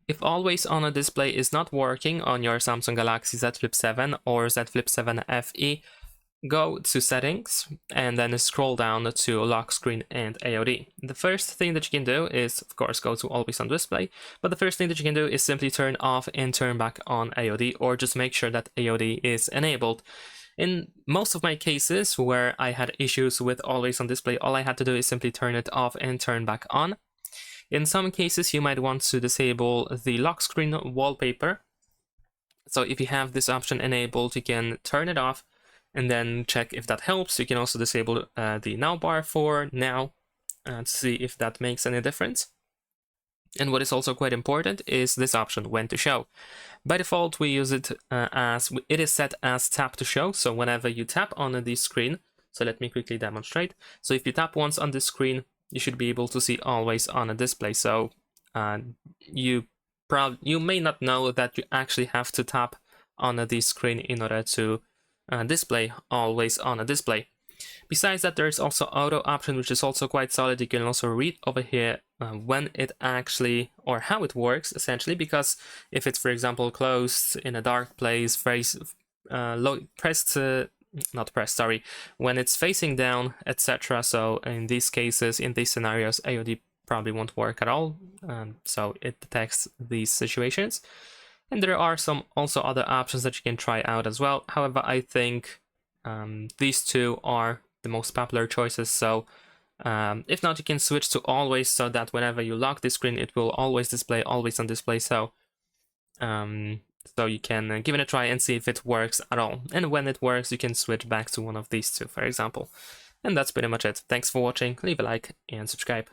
If always on a display is not working on your Samsung Galaxy Z Flip 7 or Z Flip 7 FE, go to settings and then scroll down to lock screen and AOD. The first thing that you can do is, of course, go to always on display, but the first thing that you can do is simply turn off and turn back on AOD, or just make sure that AOD is enabled. In most of my cases where I had issues with always on display, all I had to do is simply turn it off and turn back on. In some cases, you might want to disable the lock screen wallpaper. So if you have this option enabled, you can turn it off and then check if that helps. You can also disable the now bar for now to see if that makes any difference. And what is also quite important is this option, when to show. By default, we use it as, it is set as tap to show. So whenever you tap on the screen, so let me quickly demonstrate. So if you tap once on the screen, you should be able to see always on a display. So you may not know that you actually have to tap on the screen in order to display always on a display. Besides that, there's also auto option, which is also quite solid. You can also read over here when it actually, or how it works essentially, because if it's, for example, closed in a dark place, when it's facing down, etc. So in these cases, in these scenarios, AOD probably won't work at all. So it detects these situations. And there are some also other options that you can try out as well. However, I think these two are the most popular choices. So if not, you can switch to always, so that whenever you lock the screen, it will always display always on display. So you can give it a try and see if it works at all. And when it works, you can switch back to one of these two, for example. And that's pretty much it. Thanks for watching. Leave a like and subscribe.